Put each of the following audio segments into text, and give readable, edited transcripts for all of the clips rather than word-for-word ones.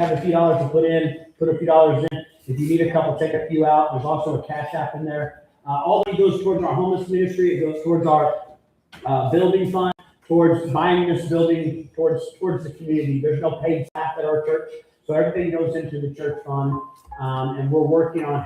have a few dollars to put a few dollars in. If you need a couple, take a few out. There's also a cash app in there. All of it goes towards our homeless ministry. It goes towards our building fund, towards buying this building, towards the community. There's no paid staff at our church, so everything goes into the church fund. And we're working on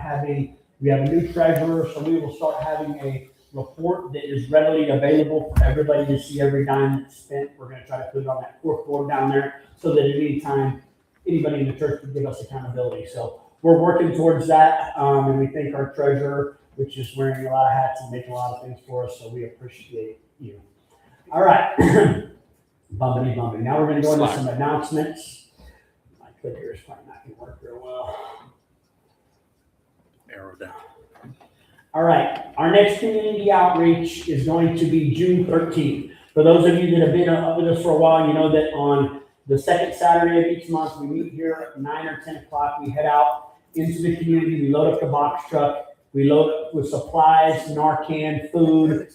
we have a new treasurer, so we will start having a report that is readily available for everybody to see every dime that's spent. We're going to try to put it on that fourth board down there so that at any time, anybody in the church can give us accountability. So we're working towards that, and we thank our treasurer, which is wearing a lot of hats and making a lot of things for us, so we appreciate you. All right. Bumpity. Now we're going to go into some announcements. My clicker is probably not going to work real well. Arrow down. All right. Our next community outreach is going to be June 13th. For those of you that have been with us for a while, you know that on the second Saturday of each month, we meet here at 9 or 10 o'clock. We head out into the community. We load up the box truck. We load up with supplies, Narcan, food,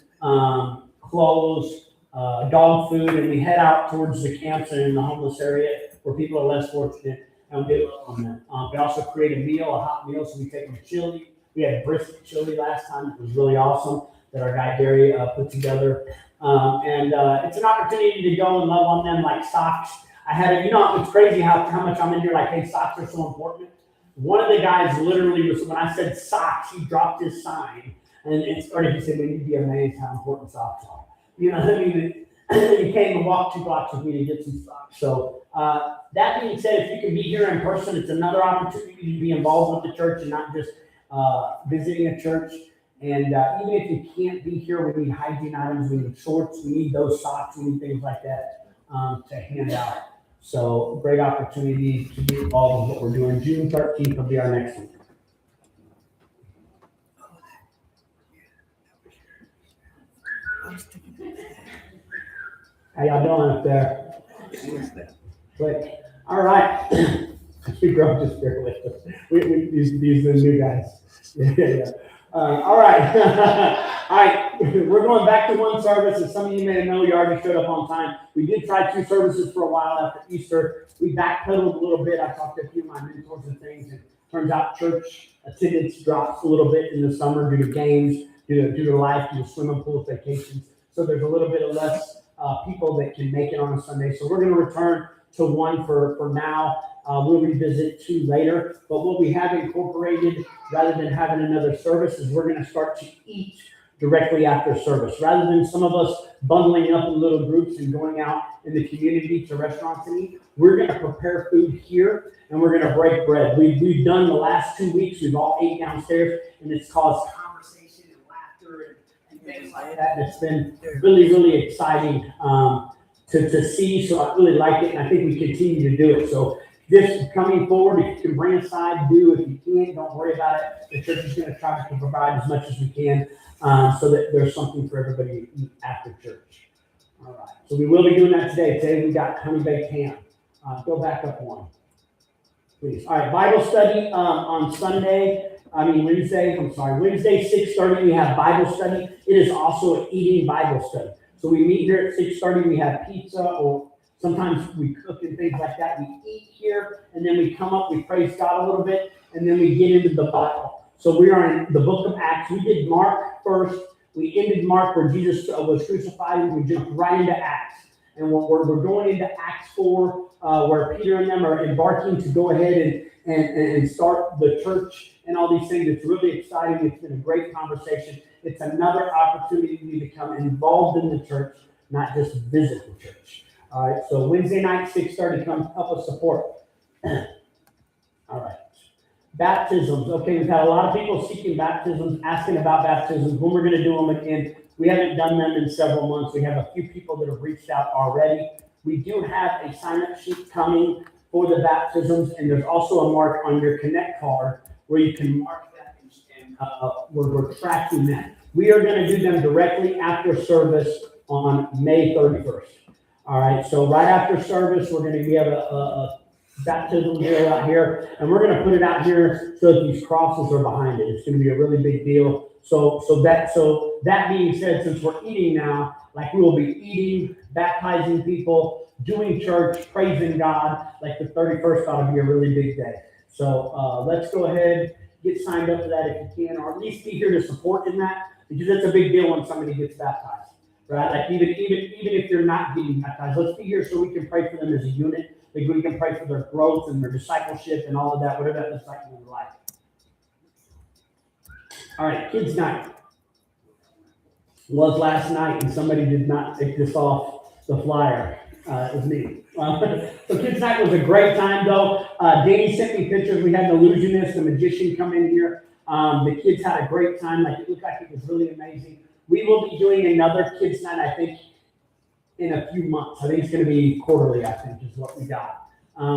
clothes, dog food, and we head out towards the camps and in the homeless area where people are less fortunate, and we love on them. We also create a hot meal, so we take them chili. We had brisket chili last time. It was really awesome that our guy Gary put together. And it's an opportunity to go and love on them like socks. It's crazy how much I'm in here like, hey, socks are so important. One of the guys literally was, when I said socks, he dropped his sign and started to say, man, you'd be amazed how important socks are. You know what I mean? He came and walked 2 blocks with me to get some socks. So that being said, if you can be here in person, it's another opportunity to be involved with the church and not just visiting a church. And even if you can't be here, we need hygiene items, we need shorts, we need those socks, we need things like that to hand out. So great opportunity to be involved in what we're doing. June 13th will be our next one. How y'all doing up there? Click. All right. We grow just bear with us. These are the new guys. Yeah. All right. All right. We're going back to one service. As some of you may know, you already showed up on time. We did try 2 services for a while after Easter. We backpedaled a little bit. I talked to a few of my mentors and things, and turns out church attendance drops a little bit in the summer due to games, due to life, due to swimming pools, vacations. So there's a little bit of less people that can make it on a Sunday. So we're going to return to 1 for now. We'll revisit 2 later. But what we have incorporated, rather than having another service, is we're going to start to eat directly after service. Rather than some of us bundling up in little groups and going out in the community to restaurants and eat, we're going to prepare food here and we're going to break bread. We've done the last 2 weeks. We've all ate downstairs, and it's caused conversation and laughter and things like that. It's been really, really exciting to see. So I really like it, and I think we continue to do it. So this coming forward, if you can bring a side, do. If you can't, don't worry about it. The church is going to try to provide as much as we can so that there's something for everybody to eat after church. All right. So we will be doing that today. Today we got honey baked ham. Go back up 1, please. All right. Bible study on Wednesday, 6:30, we have Bible study. It is also an eating Bible study. So we meet here at 6:30. We have pizza, or sometimes we cook and things like that. We eat here, and then we come up, we praise God a little bit, and then we get into the Bible. So we are in the book of Acts. We did Mark first. We ended Mark where Jesus was crucified, and we jumped right into Acts. And we're going into Acts 4, where Peter and them are embarking to go ahead and start the church and all these things. It's really exciting. It's been a great conversation. It's another opportunity to become involved in the church, not just visit the church. All right, so Wednesday night, 6:30, come help us support. All right. Baptisms. Okay, we've had a lot of people seeking baptisms, asking about baptisms, when we're going to do them again. We haven't done them in several months. We have a few people that have reached out already. We do have a sign-up sheet coming for the baptisms, and there's also a mark on your Connect card where you can mark that, and we're tracking that. We are going to do them directly after service on May 31st. All right, so right after service, we have a baptism drill out here, and we're going to put it out here so that these crosses are behind it. It's going to be a really big deal. So that being said, since we're eating now, like we will be eating, baptizing people, doing church, praising God, like the 31st ought to be a really big day. So let's go ahead, get signed up for that if you can, or at least be here to support in that, because it's a big deal when somebody gets baptized, right? Like even if they're not getting baptized, let's be here so we can pray for them as a unit. Like we can pray for their growth and their discipleship and all of that, whatever that looks like in their life. All right, kids' night was last night, and somebody did not take this off the flyer. It was me. So kids' night was a great time, though. Danny sent me pictures. We had an illusionist, a magician come in here. The kids had a great time. Like it looked like it was really amazing. We will be doing another kids' night, I think, in a few months. I think it's going to be quarterly, I think, is what we got.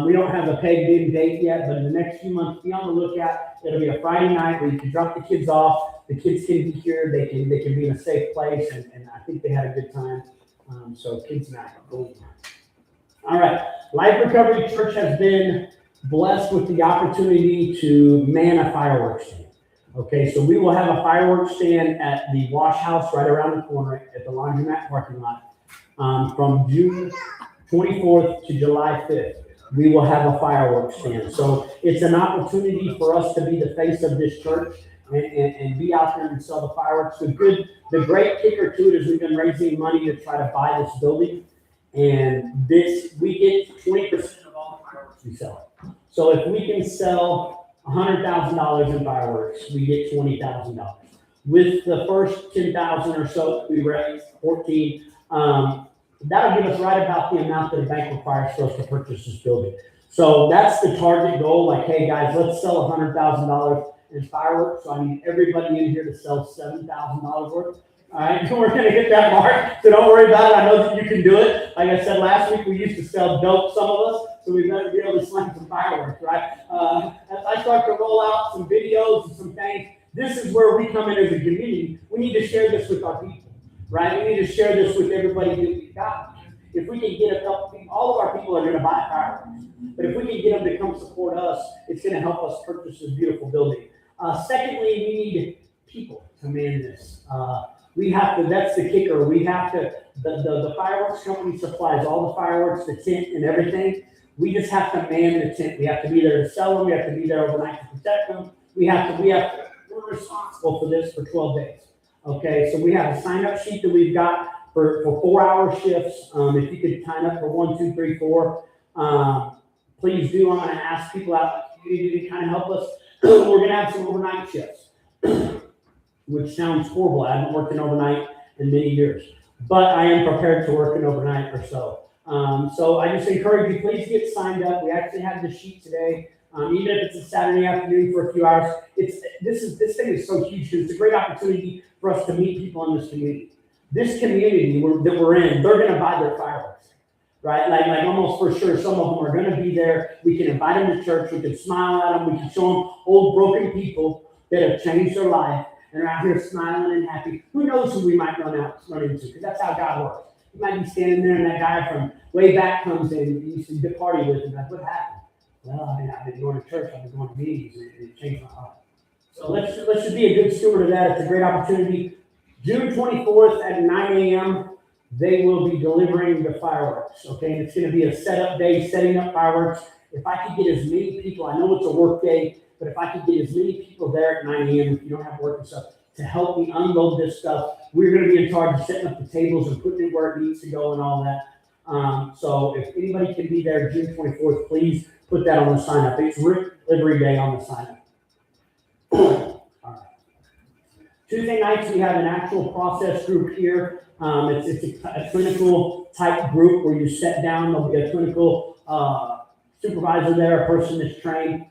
We don't have a pegged-in date yet, but in the next few months, be on the lookout. It'll be a Friday night where you can drop the kids off. The kids can be here. They can be in a safe place, and I think they had a good time. So kids night. Cool. All right. Life Recovery Church has been blessed with the opportunity to man a fireworks stand. Okay, so we will have a fireworks stand at the wash house right around the corner at the laundromat parking lot from June 24th to July 5th. We will have a fireworks stand. So it's an opportunity for us to be the face of this church and be out there and sell the fireworks. The great kicker to it is we've been raising money to try to buy this building. And we get 20% of all the fireworks we sell. So if we can sell $100,000 in fireworks, we get $20,000. With the first 10,000 or so we raised, 14, that'll give us right about the amount that a bank requires for us to purchase this building. So that's the target goal. Like, hey guys, let's sell $100,000 in fireworks. So I need everybody in here to sell $7,000 worth. All right, we're going to hit that mark. So don't worry about it. I know that you can do it. Like I said last week, we used to sell dope, some of us. So we better be able to sling some fireworks, right? As I start to roll out some videos and some things, this is where we come in as a community. We need to share this with our people, right? We need to share this with everybody that we've got. If we can get a couple people, all of our people are going to buy fireworks. But if we can get them to come support us, it's going to help us purchase this beautiful building. Secondly, we need people to man this. We have to, that's the kicker. We have to, the fireworks company supplies all the fireworks, the tent and everything. We just have to man the tent. We have to be there to sell them. We have to be there overnight to protect them. We're responsible for this for 12 days. Okay, so we have a sign-up sheet that we've got for 4-hour shifts. If you could sign up for 1, 2, 3, 4, please do. I'm going to ask people out in the community to kind of help us. We're going to have some overnight shifts, which sounds horrible. I haven't worked an overnight in many years, but I am prepared to work an overnight or so. So I just encourage you, please get signed up. We actually have the sheet today. Even if it's a Saturday afternoon for a few hours, this thing is so huge because it's a great opportunity for us to meet people in this community. This community that we're in, they're going to buy their fireworks, right? Like almost for sure, some of them are going to be there. We can invite them to church. We can smile at them. We can show them old broken people that have changed their life and are out here smiling and happy. Who knows who we might run into? Because that's how God works. You might be standing there and that guy from way back comes in and you used to party with him. Like, what happened? Well, I've been going to church. I've been going to meetings, and it changed my heart. So let's just be a good steward of that. It's a great opportunity. June 24th at 9 a.m., they will be delivering the fireworks, okay? And it's going to be a setup day, setting up fireworks. If I could get as many people, I know it's a work day, but if I could get as many people there at 9 a.m., if you don't have work and stuff, to help me unload this stuff, we're going to be in charge of setting up the tables and putting it where it needs to go and all that. So if anybody can be there June 24th, please put that on the sign up. It's Delivery Day on the sign up. All right. Tuesday nights, we have an actual process group here. It's a clinical type group where you sit down. There'll be a clinical supervisor there, a person that's trained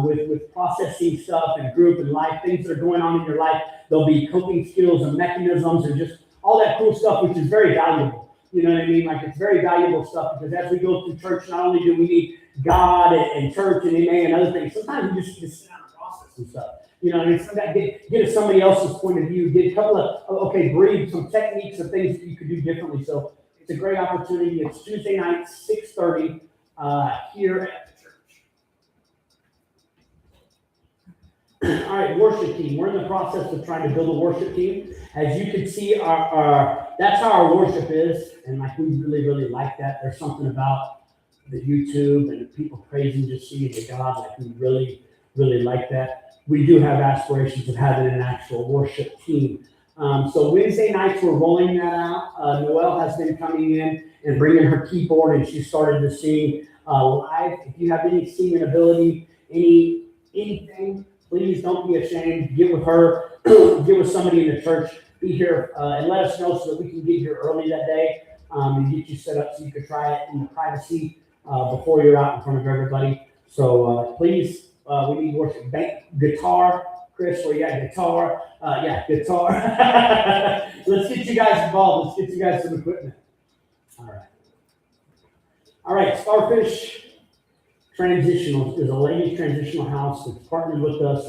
with processing stuff and group and life, things that are going on in your life. There'll be coping skills and mechanisms and just all that cool stuff, which is very valuable. You know what I mean? Like, it's very valuable stuff because as we go through church, not only do we need God and church and MA and other things, sometimes we just sit down and process and stuff. You know, and sometimes get somebody else's point of view, get a couple of, breathe some techniques of things that you could do differently. So it's a great opportunity. It's Tuesday night, 6:30 here at the church. All right, worship team. We're in the process of trying to build a worship team. As you can see, our that's how our worship is, and like we really like that. There's something about the YouTube and people praising, just singing to God. Like we really like that. We do have aspirations of having an actual worship team. So Wednesday nights we're rolling that out. Noelle has been coming in and bringing her keyboard, and she started to sing live. If you have any singing ability, anything, please don't be ashamed. Get with her, get with somebody in the church. Be here and let us know so that we can get here early that day and get you set up so you can try it in the privacy before you're out in front of everybody. So please, we need worship. Guitar, Chris, where you got guitar? Yeah, guitar. Let's get you guys involved. Let's get you guys some equipment. All right, Starfish Transitional is a ladies transitional house that's partnered with us.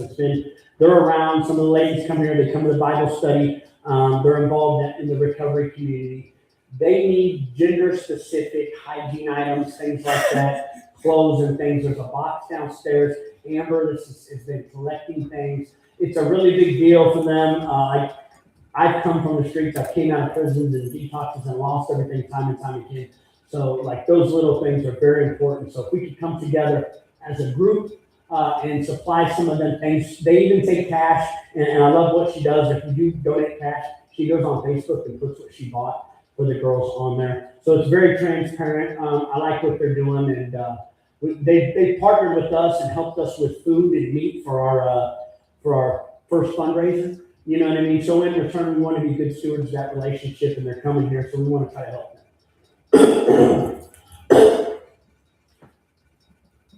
They're around. Some of the ladies come here. They come to the Bible study. They're involved in the recovery community. They need gender-specific hygiene items, things like that, clothes and things. There's a box downstairs. Amber has been collecting things. It's a really big deal for them. I've come from the streets. I came out of prisons and detoxes and lost everything time and time again. So like those little things are very important. So if we could come together as a group and supply some of them things, they even take cash. And I love what she does. If you do donate cash, she goes on Facebook and puts what she bought for the girls on there. So it's very transparent. I like what they're doing. And they partnered with us and helped us with food and meat for our first fundraiser. You know what I mean? So in return, we want to be good stewards of that relationship, and they're coming here, so we want to try to help them.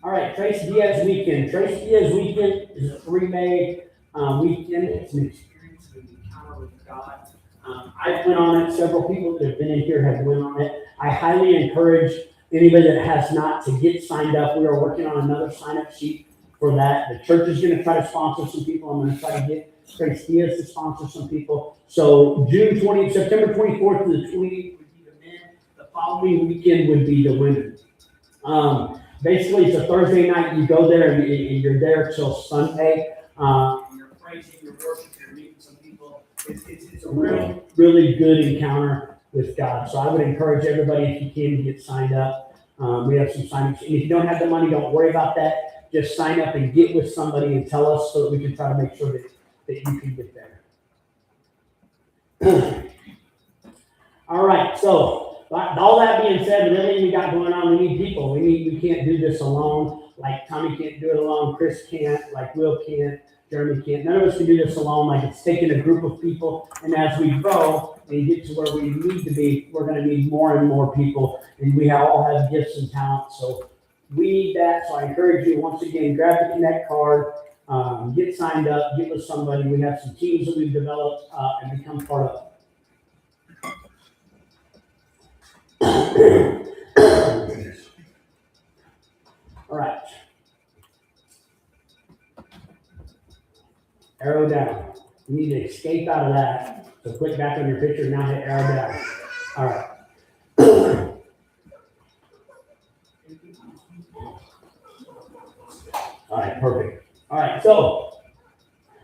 All right, Trace Diaz Weekend. Trace Diaz Weekend is a 3-day weekend. It's an experience of an encounter with God. I've went on it. Several people that have been in here have went on it. I highly encourage anybody that has not to get signed up. We are working on another sign-up sheet for that. The church is going to try to sponsor some people. I'm going to try to get Trace Diaz to sponsor some people. So September 24th to the 28th would be the men. The following weekend would be the women. Basically, it's a Thursday night. You go there and you're there till Sunday. You're praising, you're worshiping, you're meeting some people. It's a really good encounter with God. So I would encourage everybody, if you can, to get signed up. We have some sign-ups. And if you don't have the money, don't worry about that. Just sign up and get with somebody and tell us so that we can try to make sure that you can get there. All right, so all that being said, with everything we got going on, we need people. We can't do this alone. Like Tommy can't do it alone. Chris can't. Like Will can't. Jeremy can't. None of us can do this alone. Like it's taking a group of people, and as we grow and get to where we need to be, we're going to need more and more people, and we all have gifts and talents. So we need that. So I encourage you once again, grab the Connect card. Get signed up, get with somebody. We have some teams that we've developed and become part of. All right. Arrow down. You need to escape out of that. So click back on your picture, now hit arrow down. All right. All right, perfect. All right, so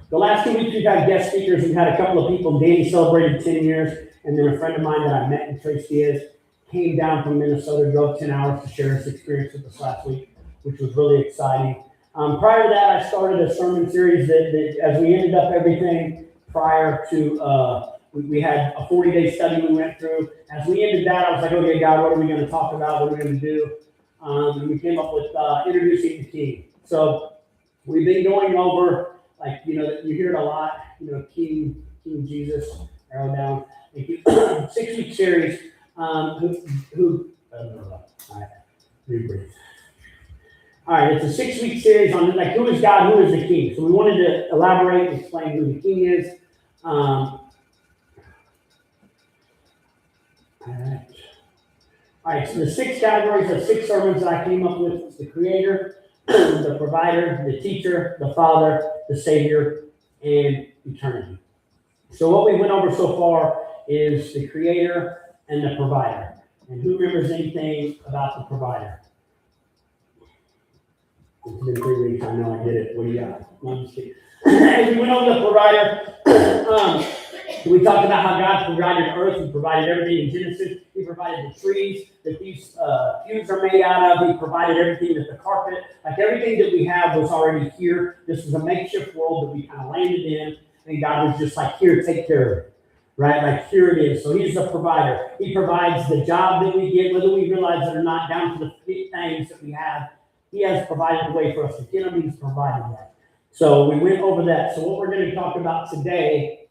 the last 2 weeks we've had guest speakers. We've had a couple of people. Danny celebrated 10 years, and then a friend of mine that I met in Trace Diaz came down from Minnesota, drove 10 hours to share his experience with us last week, which was really exciting. Prior to that, I started a sermon series that as we ended up everything prior to, we had a 40-day study we went through. As we ended that, I was like, okay, God, what are we going to talk about? What are we going to do? And we came up with introducing the King. So we've been going over, like, you hear it a lot, King Jesus, arrow down. 6-week series. All right, rebreathe. All right, it's a 6-week series on like who is God, who is the King. So we wanted to elaborate and explain who the King is. All right, so the 6 categories of 6 sermons that I came up with is the Creator, the Provider, the Teacher, the Father, the Savior, and eternity. So what we went over so far is the Creator and the Provider. And who remembers anything about the Provider? It's been 3 weeks. I know. I get it. What do you got? No, I'm just kidding. As we went over the provider, we talked about how God provided earth. He provided everything in Genesis. He provided the trees that these pews are made out of. He provided everything that the carpet, like everything that we have was already here. This was a makeshift world that we kind of landed in. And God was just like, here, take care of it. Right? Like, here it is. So he's the provider. He provides the job that we get, whether we realize it or not, down to the things that we have. He has provided a way for us to get them. He's provided that. So we went over that. So what we're going to talk about today,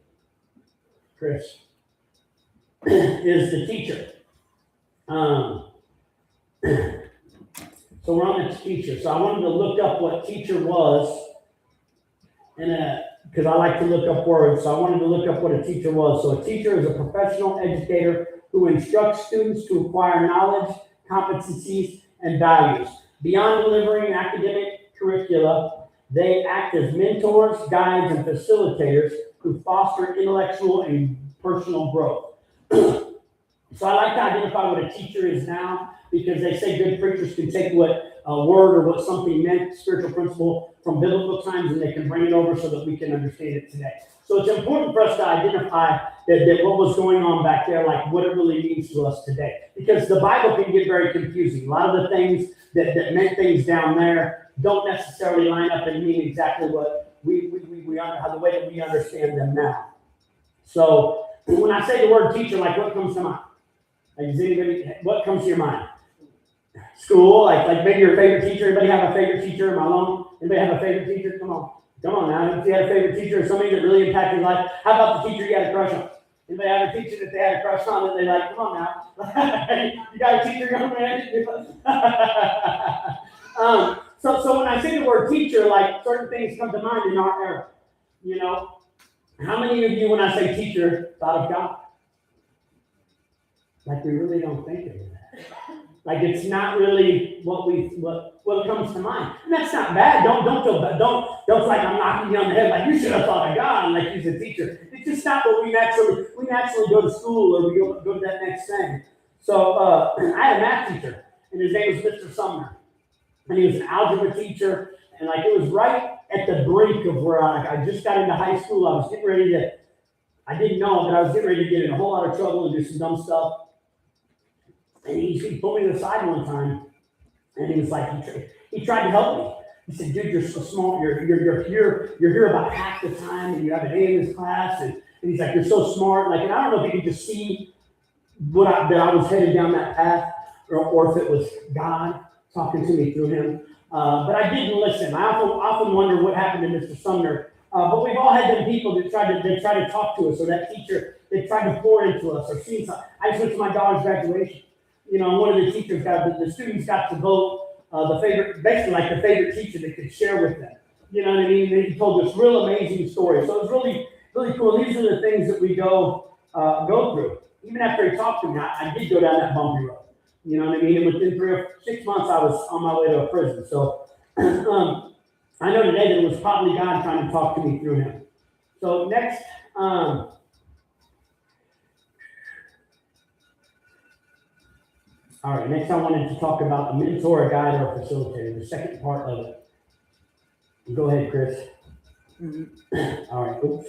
Chris, is the teacher. So we're on the teacher. So I wanted to look up what teacher was, and because I like to look up words, so I wanted to look up what a teacher was. So a teacher is a professional educator who instructs students to acquire knowledge, competencies, and values. Beyond delivering academic curricula, they act as mentors, guides, and facilitators who foster intellectual and personal growth. So I like to identify what a teacher is now, because they say good preachers can take what a word or what something meant, spiritual principle, from biblical times, and they can bring it over so that we can understand it today. So it's important for us to identify that what was going on back there, like what it really means to us today. Because the Bible can get very confusing. A lot of the things that meant things down there don't necessarily line up and mean exactly what we the way that we understand them now. So when I say the word teacher, like what comes to mind? Like, does anybody, what comes to your mind? School, like maybe your favorite teacher. Anybody have a favorite teacher? Am I alone? Anybody have a favorite teacher? Come on now. If you had a favorite teacher or somebody that really impacted your life, how about the teacher you had a crush on? Anybody have a teacher that they had a crush on that they like? Come on now. You got a teacher, young man? So when I say the word teacher, like certain things come to mind in our era. You know, how many of you, when I say teacher, thought of God? Like we really don't think of that. Like it's not really what comes to mind. And that's not bad. Don't feel bad. Don't like I'm knocking you on the head like you should have thought of God, like he's a teacher. It's just not what we naturally go to school or we go to that next thing. So I had a math teacher, and his name was Mr. Sumner. And he was an algebra teacher, and like it was right at the brink of where I just got into high school. I was getting ready to, I didn't know, but I was getting ready to get in a whole lot of trouble and do some dumb stuff. And he pulled me to the side one time, and he was like, he tried to help me. He said, "Dude, you're so smart. You're here about half the time, and you have an A in this class." And he's like, "You're so smart." Like, and I don't know if he could just see that I was headed down that path, or if it was God talking to me through him. But I didn't listen. I often wonder what happened to Mr. Sumner. But we've all had them people that try to talk to us, or that teacher that tried to pour into us, or seen something. I just went to my daughter's graduation. You know, one of the teachers the students got to vote the favorite teacher that could share with them. You know what I mean? He told this real amazing story. So it was really, really cool. These are the things that we go through. Even after he talked to me, I did go down that bumpy road. You know what I mean? And within 3 or 6 months, I was on my way to a prison. So I know today that it was probably God trying to talk to me through him. So next, all right, next I wanted to talk about a mentor, a guide, or a facilitator, the second part of it. Go ahead, Chris. Mm-hmm. All right, oops.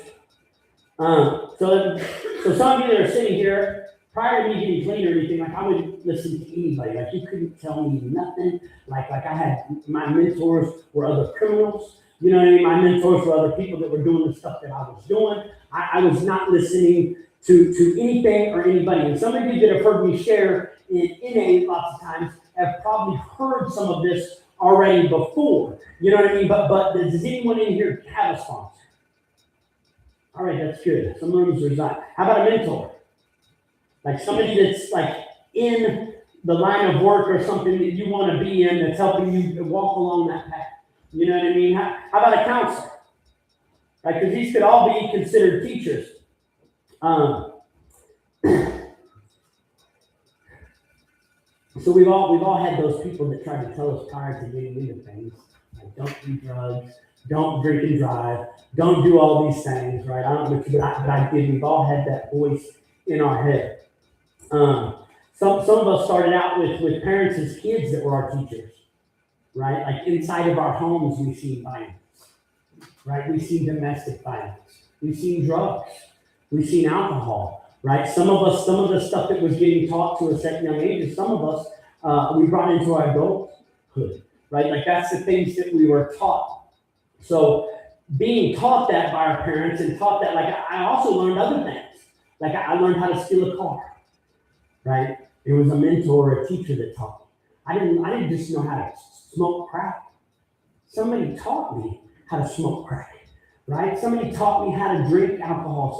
So some of you that are sitting here, prior to me getting clean or anything, like I would listen to anybody. Like you couldn't tell me nothing. Like I had, my mentors were other criminals. You know what I mean? My mentors were other people that were doing the stuff that I was doing. I was not listening to anything or anybody. And some of you that have heard me share in NA lots of times have probably heard some of this already before. You know what I mean? But does anyone in here have a sponsor? All right, that's good. Some rooms are not. How about a mentor? Like somebody that's like in the line of work or something that you want to be in that's helping you walk along that path. You know what I mean? How about a counselor? Like, because these could all be considered teachers. So we've all had those people that try to tell us prior to getting into things, like don't do drugs, don't drink and drive, don't do all these things, right? I don't know what you, but I did. We've all had that voice in our head. Some of us started out with parents as kids that were our teachers. right? Like inside of our homes, we've seen violence, right? We've seen domestic violence. We've seen drugs. We've seen alcohol, right? Some of the stuff that was getting taught to us at young ages, some of us, we brought into our adulthood, right? Like that's the things that we were taught. So being taught that by our parents and taught that, like I also learned other things. Like I learned how to steal a car, right? It was a mentor or a teacher that taught me. I didn't just know how to smoke crack. Somebody taught me how to smoke crack, right? Somebody taught me how to drink alcohol.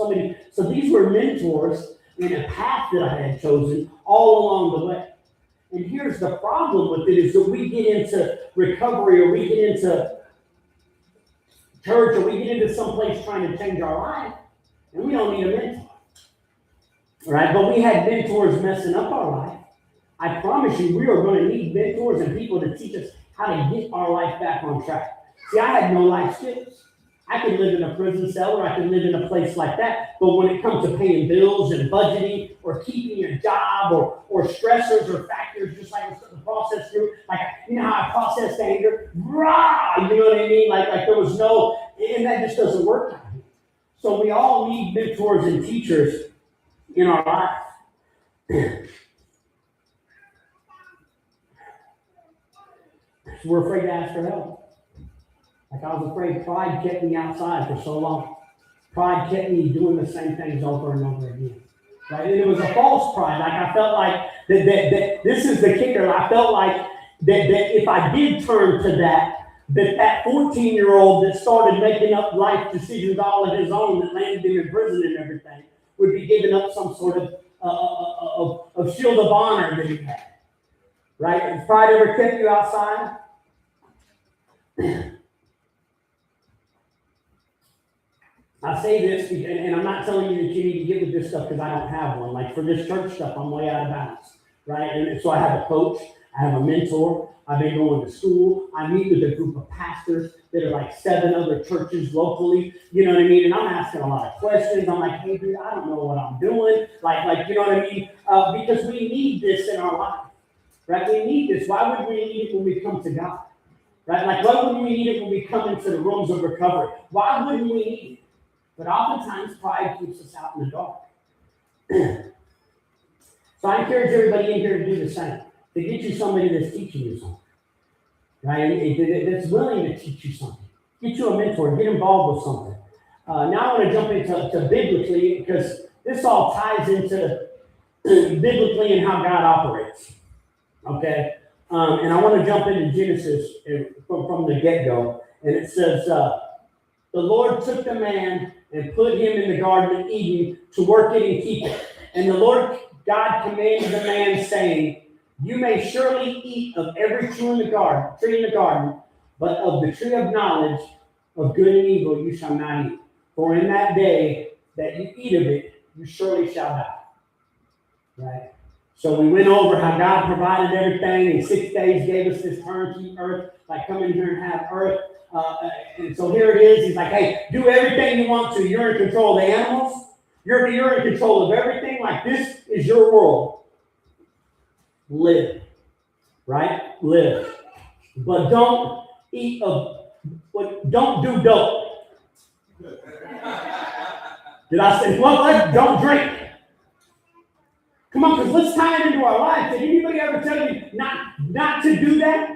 So these were mentors in a path that I had chosen all along the way. And here's the problem with it is that we get into recovery or we get into church or we get into someplace trying to change our life and we don't need a mentor, right? But we had mentors messing up our life. I promise you, we are going to need mentors and people to teach us how to get our life back on track. See, I had no life skills. I could live in a prison cell or I could live in a place like that. But when it comes to paying bills and budgeting or keeping a job or stressors or factors, just like the process through, like, you know how I processed anger? Rah! You know what I mean? Like there was no, and that just doesn't work out here. So we all need mentors and teachers in our life. We're afraid to ask for help. Like I was afraid, pride kept me outside for so long. Pride kept me doing the same things over and over again. Right? And it was a false pride. Like I felt like that this is the kicker. I felt like that if I did turn to that 14-year-old that started making up life decisions all of his own that landed him in prison and everything would be giving up some sort of shield of honor that he had. Right? Has pride ever kept you outside? I say this, and I'm not telling you that you need to get with this stuff because I don't have one. Like for this church stuff, I'm way out of balance, right? And so I have a coach, I have a mentor, I've been going to school, I meet with a group of pastors that are like 7 other churches locally, you know what I mean? And I'm asking a lot of questions. I'm like, hey, dude, I don't know what I'm doing. Like you know what I mean? Because we need this in our life, right? We need this. Why would we need it when we come to God? Right? Like, why wouldn't we need it when we come into the rooms of recovery? Why wouldn't we need it? But oftentimes, pride keeps us out in the dark. So I encourage everybody in here to do the same. To get you somebody that's teaching you something. Right? That's willing to teach you something. Get you a mentor. Get involved with something. Now I want to jump into biblically, because this all ties into biblically and how God operates. Okay? And I want to jump into Genesis from the get-go. And it says, the Lord took the man and put him in the Garden of Eden to work it and keep it. And the Lord God commanded the man, saying, you may surely eat of every tree in the garden, but of the tree of knowledge of good and evil you shall not eat. For in that day that you eat of it, you surely shall die. Right? So we went over how God provided everything. In 6 days gave us this turnkey earth, like come in here and have earth. And so here it is. He's like, hey, do everything you want to. You're in control of the animals. You're in control of everything. Like this is your world. Live. Right? Live. But don't eat don't do dope. Did I say, well, don't drink. Come on, because let's tie it into our life. Did anybody ever tell you not to do that?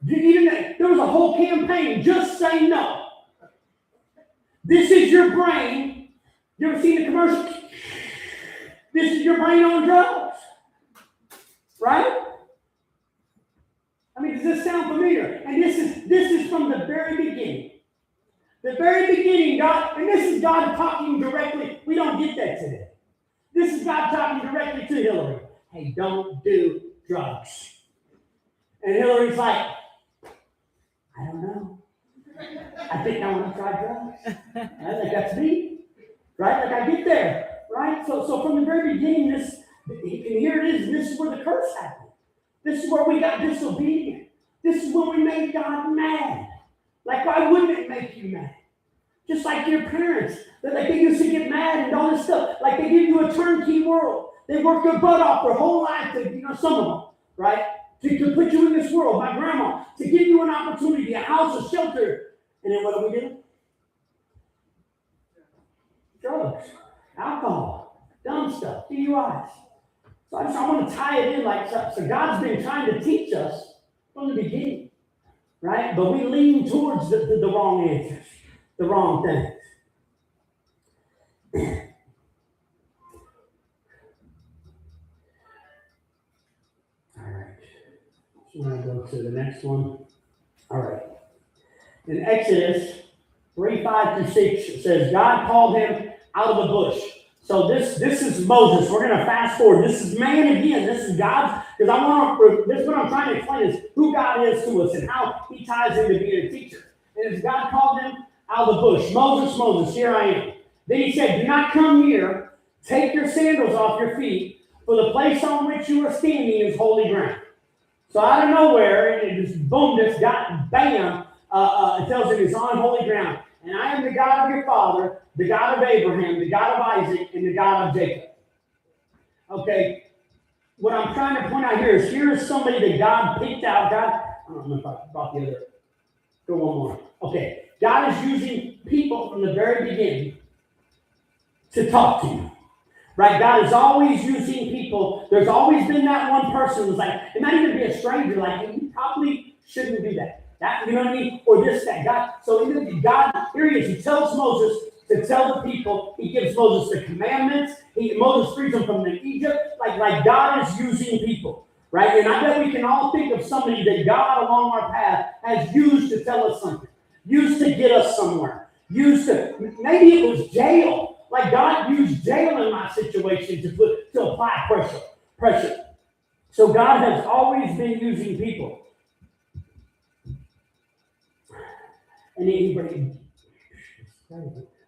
There was a whole campaign, just say no. This is your brain. You ever seen the commercial? This is your brain on drugs. Right? I mean, does this sound familiar? And this is from the very beginning. The very beginning, God, and this is God talking directly. We don't get that today. This is God talking directly to Hillary. Hey, don't do drugs. And Hillary's like, I don't know. I think I want to try drugs. I think that's me. Right? Like I get there. Right? So from the very beginning, and here it is, and this is where the curse happened. This is where we got disobedient. This is where we made God mad. Like, why wouldn't it make you mad? Just like your parents, that like they used to get mad and all this stuff. Like they give you a turnkey world. They work their butt off their whole life. Some of them, right? to put you in this world, my grandma, to give you an opportunity, a house, a shelter. And then what do? Drugs, alcohol, dumb stuff, DUIs. So I want to tie it in like so God's been trying to teach us from the beginning, right? But we lean towards the wrong answers, the wrong things. All right. So I'm going to go to the next one. All right. In Exodus 3:5-6, it says, God called him out of the bush. So this is Moses. We're going to fast forward. This is man again. This is God's, because this is what I'm trying to explain is who God is to us and how he ties into being a teacher. And as God called him out of the bush, Moses, Moses, here I am. Then he said, do not come near. Take your sandals off your feet, for the place on which you are standing is holy ground. So out of nowhere, and it just boom, this got bam, it tells him it's on holy ground. And I am the God of your father, the God of Abraham, the God of Isaac, and the God of Jacob. Okay, what I'm trying to point out here is somebody that God picked out. God, I don't know if I brought the other. Go one more. Okay, God is using people from the very beginning to talk to you. Right? God is always using people. There's always been that one person who's like, it might even be a stranger, like, you probably shouldn't do that. That, you know what I mean? Or this, that. God, so God, here he is. He tells Moses to tell the people. He gives Moses the commandments. Moses frees them from Egypt. Like God is using people. Right? And I bet we can all think of somebody that God along our path has used to tell us something. Used to get us somewhere. Maybe it was jail. Like God used jail in my situation to apply pressure. So God has always been using people. And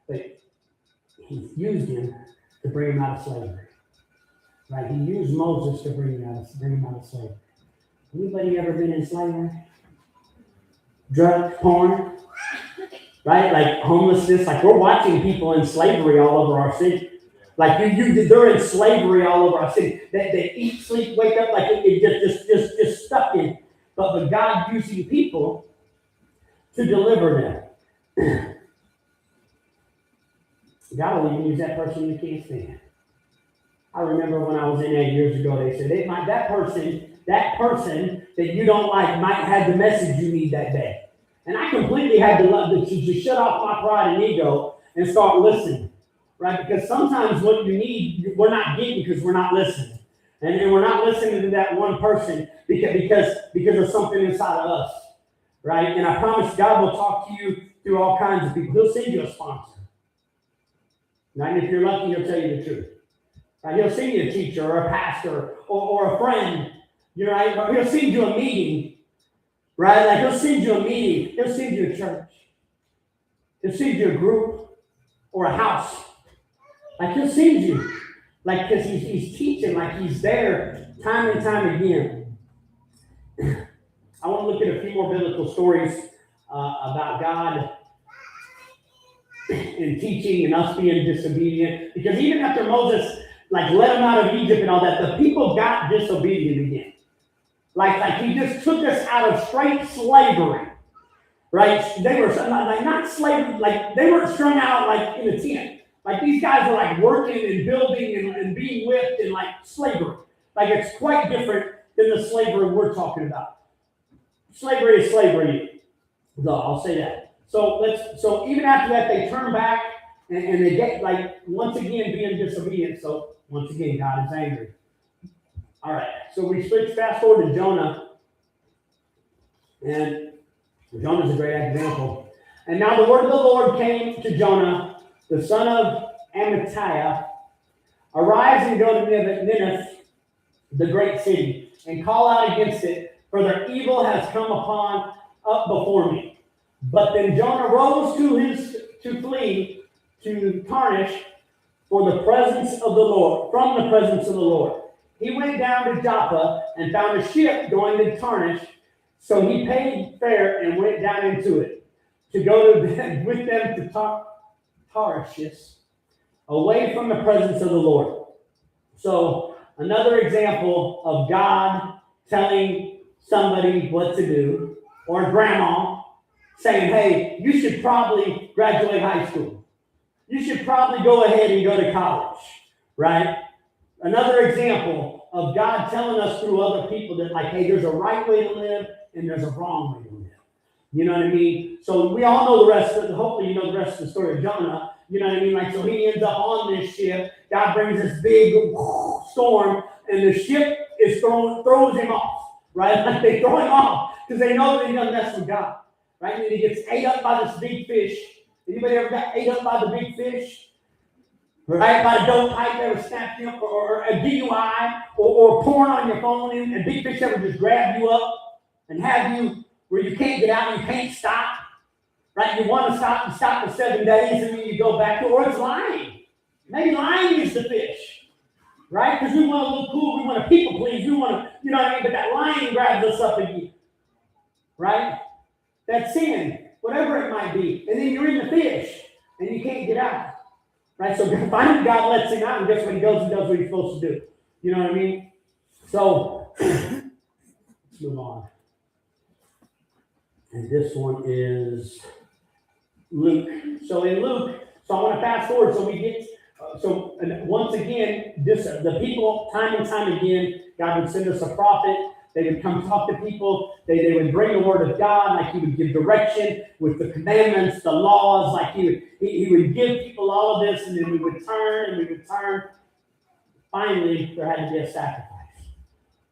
but he used him to bring him out of slavery. Right? He used Moses to bring him out of slavery. Anybody ever been in slavery? Drugs, porn? Right? Like homelessness. Like we're watching people in slavery all over our city. Like they're in slavery all over our city. They eat, sleep, wake up, like it just stuck in. But God using people to deliver them. God will even use that person you can't stand. I remember when I was in there years ago, they said, that person that you don't like might have the message you need that day. And I completely had to shut off my pride and ego and start listening, right? Because sometimes what you need, we're not getting because we're not listening. And we're not listening to that one person because of something inside of us, right? And I promise God will talk to you through all kinds of people. He'll send you a sponsor. And if you're lucky, he'll tell you the truth. Right? He'll send you a teacher or a pastor or a friend. You know, right? Or he'll send you a meeting. Right? Like he'll send you a meeting. He'll send you a church. He'll send you a group or a house. Like he'll send you. Like because he's teaching, like he's there time and time again. I want to look at a few more biblical stories about God and teaching and us being disobedient. Because even after Moses like let them out of Egypt and all that, the people got disobedient again. Like he just took us out of straight slavery, right? They were like not slavery, like they weren't strung out like in a tent. Like these guys were like working and building and being whipped and like slavery. Like it's quite different than the slavery we're talking about. Slavery is slavery, though, I'll say that. So even after that, they turn back and they get like once again being disobedient. So once again, God is angry. All right, so we switch fast forward to Jonah. And Jonah's a great example. And now the word of the Lord came to Jonah, the son of Amittai. Arise and go to Nineveh, the great city, and call out against it, for their evil has come up before me. But then Jonah rose to flee to Tarshish from the presence of the Lord. He went down to Joppa and found a ship going to Tarshish. So he paid fare and went down into it to go with them to Tarshish, away from the presence of the Lord. So another example of God telling somebody what to do, or grandma saying, hey, you should probably graduate high school. You should probably go ahead and go to college, right? Another example of God telling us through other people that, like, hey, there's a right way to live and there's a wrong way to live. You know what I mean? So we all know the rest of hopefully you know the rest of the story of Jonah. You know what I mean? Like, so he ends up on this ship. God brings this big storm, and the ship throws him off, right? Like, they throw him off because they know that he doesn't mess with God, right? And he gets ate up by this big fish. Anybody ever got ate up by the big fish? Right? By a dope pipe ever snapped you up, or a DUI, or porn on your phone, and big fish ever just grab you up and have you where you can't get out and you can't stop. Right? You want to stop, you stop for 7 days, and then you go back to, or it's lying. Maybe lying is the fish. Right? Because we want to look cool, we want to people please, we want to, you know what I mean? But that lying grabs us up again. Right? That sin, whatever it might be. And then you're in the fish, and you can't get out. Right? So finally God lets him out, and guess what? He goes and does what he's supposed to do. You know what I mean? So, let's move on. And this one is Luke. So in Luke, so I want to fast forward so we get, once again, the people, time and time again, God would send us a prophet. They would come talk to people. They would bring the word of God, like he would give direction with the commandments, the laws, like he would give people all of this, and then we would turn. Finally, there had to be a sacrifice.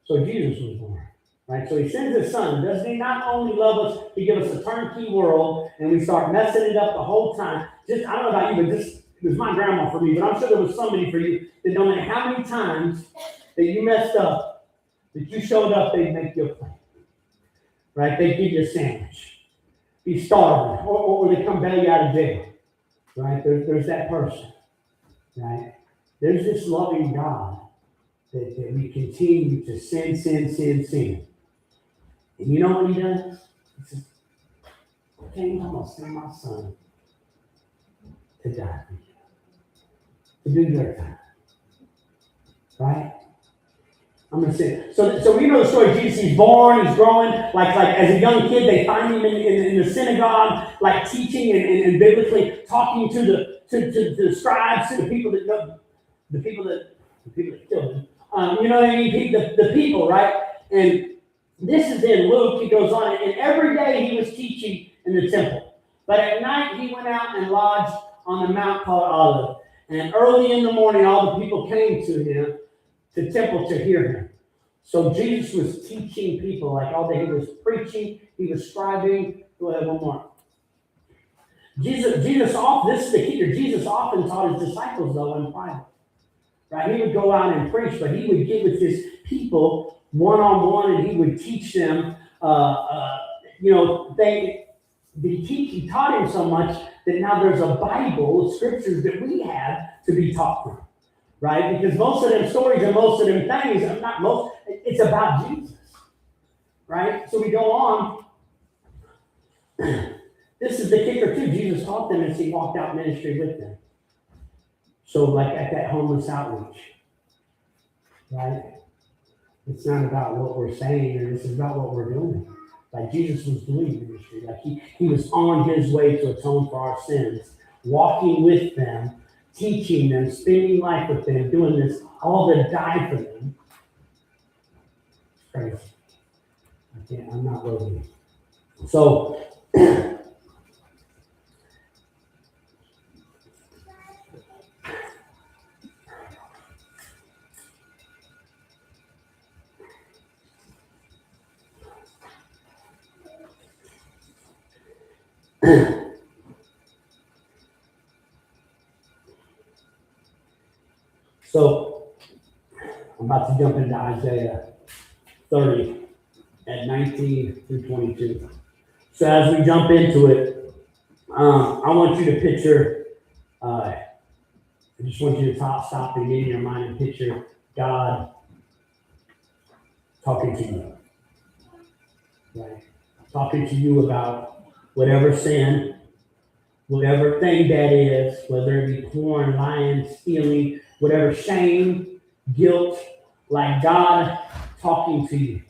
So Jesus was born. Right? So he sends his son. Doesn't he not only love us, he gives us a turnkey world, and we start messing it up the whole time. Just, I don't know about you, but it was my grandma for me, but I'm sure there was somebody for you that no matter how many times that you messed up, that you showed up, they'd make you a plate. Right? They'd give you a sandwich. Be starving, or they come bail you out of jail. Right? There's that person. Right? There's this loving God that we continue to sin. And you know what he does? He says, okay, I'm going to send my son to die for you, to do your time. Right? I'm going to say it. So we know the story of Jesus. He's born, he's growing. Like as a young kid, they find him in the synagogue, like teaching and biblically talking to the scribes, to the people that know, the people that killed him. You know what I mean? The people, right? And this is in Luke. He goes on, and every day he was teaching in the temple. But at night he went out and lodged on the mount called Olive. And early in the morning, all the people came to him, to the temple, to hear him. So Jesus was teaching people like all day. He was preaching. He was scribing. Go ahead, one more. This is the kicker. Jesus often taught his disciples, though, in private. Right? He would go out and preach, but he would get with his people one-on-one, and he would teach them. He taught him so much that now there's a Bible, scriptures that we have to be taught from. Right? Because most of them stories and most of them things, it's about Jesus. Right? So we go on. This is the kicker too. Jesus taught them as he walked out ministry with them. So like at that homeless outreach. Right? It's not about what we're saying, or this is about what we're doing. Like Jesus was doing ministry. Like he was on his way to atone for our sins, walking with them, teaching them, spending life with them, doing this all to die for them. It's crazy. I'm not worthy. So So I'm about to jump into Isaiah 30 at 19 through 22. So as we jump into it, I want you to picture, I just want you to stop and get in your mind and picture God talking to you. Right? Talking to you about whatever sin, whatever thing that is, whether it be porn, lying, stealing, whatever shame, guilt, like God talking to you.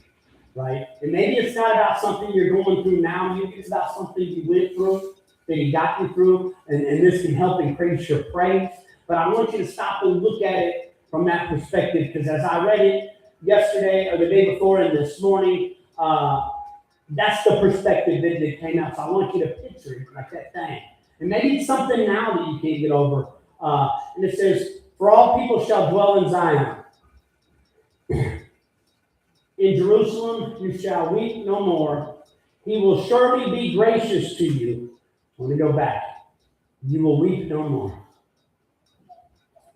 right? And maybe it's not about something you're going through now. Maybe it's about something you went through, that He got you through, and this can help increase your praise. But I want you to stop and look at it from that perspective, because as I read it yesterday or the day before and this morning, that's the perspective that came out. So I want you to picture it like that thing. And maybe it's something now that you can't get over. And it says, for all people shall dwell in Zion. In Jerusalem you shall weep no more. He will surely be gracious to you. Let me go back. You will weep no more.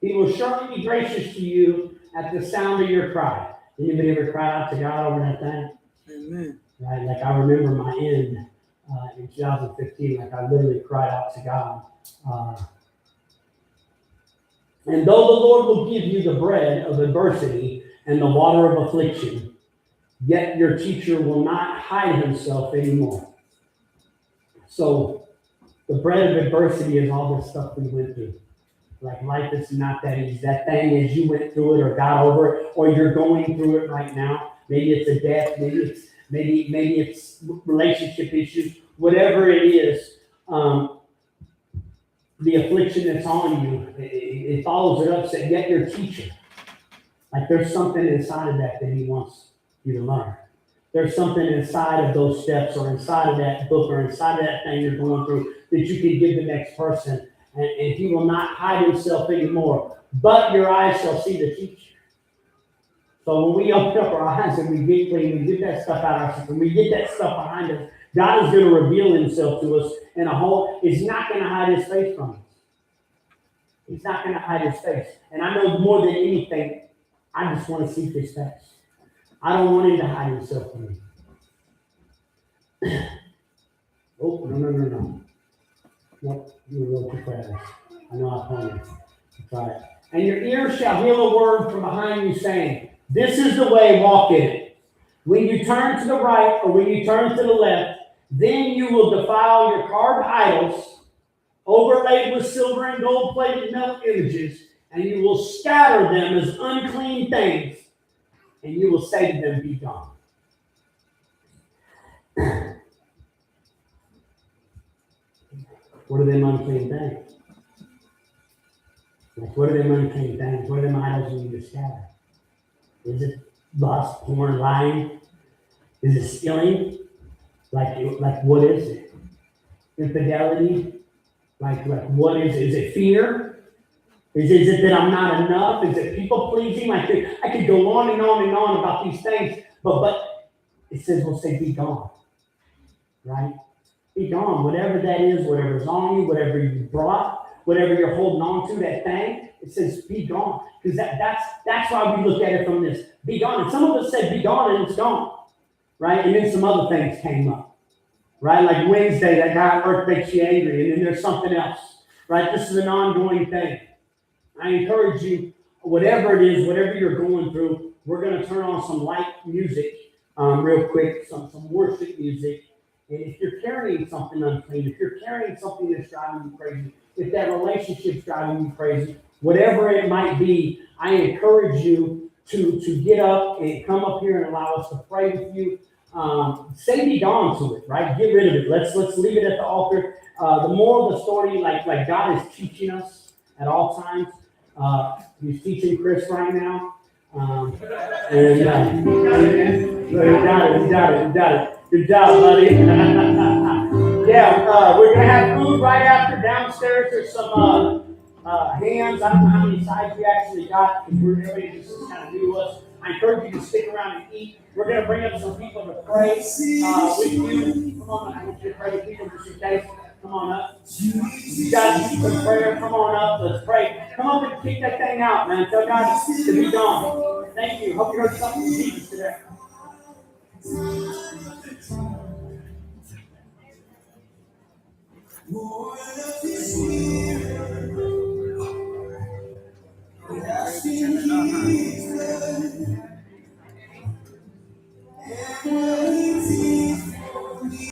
He will surely be gracious to you at the sound of your cry. Anybody ever cried out to God over that thing? Amen. Right? Like I remember my end in 2015, like I literally cried out to God. And though the Lord will give you the bread of adversity and the water of affliction, yet your teacher will not hide himself anymore. So the bread of adversity is all the stuff we went through. Like life is not that easy. That thing as you went through it or got over it, or you're going through it right now. Maybe it's a death, maybe it's relationship issues, whatever it is, the affliction that's on you, it follows it up, saying, yet your teacher. Like there's something inside of that He wants you to learn. There's something inside of those steps or inside of that book or inside of that thing you're going through that you can give the next person. And He will not hide Himself anymore. But your eyes shall see the teacher. So when we open up our eyes and we get clean, we get that stuff out of our system, we get that stuff behind us, God is going to reveal Himself to us in a whole. He's not going to hide His face from us. He's not going to hide His face. And I know more than anything, I just want to see His face. I don't want Him to hide Himself from me. Oh, no. Nope, you were a little too fast. I know I pointed. That's all right. And your ears shall hear a word from behind you saying, this is the way, walk in it. When you turn to the right or when you turn to the left, then you will defile your carved idols, overlaid with silver and gold-plated metal images, and you will scatter them as unclean things, and you will say to them, be gone. What are them unclean things? Like, what are them unclean things? What are them idols you need to scatter? Is it lust, porn, lying? Is it stealing? Like what is it? Infidelity? Like what is it? Is it fear? Is it that I'm not enough? Is it people pleasing? I could go on and on and on about these things, but it says we'll say be gone, right? Be gone. Whatever that is, whatever's on you, whatever you brought, whatever you're holding on to, that thing, it says be gone. Because that's why we look at it from this. Be gone. And some of us said be gone and it's gone. Right? And then some other things came up. Right? Like Wednesday, that guy at work makes you angry, and then there's something else. Right? This is an ongoing thing. I encourage you, whatever it is, whatever you're going through, we're going to turn on some light music real quick, some worship music. And if you're carrying something unclean, if you're carrying something that's driving you crazy, if that relationship's driving you crazy, whatever it might be, I encourage you to get up and come up here and allow us to pray with you. Say be gone to it, right? Get rid of it. Let's leave it at the altar. The moral of the story, like God is teaching us at all times. He's teaching Chris right now. You got it. Good job, buddy. Yeah, we're gonna have food right after downstairs. There's some hands. I don't know how many sides we actually got because everybody just kind of new to us. I encourage you to stick around and eat. We're gonna bring up some people to pray with you. Come on, I want you to pray with people just in case. Come on up. You guys need some prayer. Come on up. Let's pray. Come up and kick that thing out, man. Tell God to be gone. Thank you. Hope you heard something from Jesus today.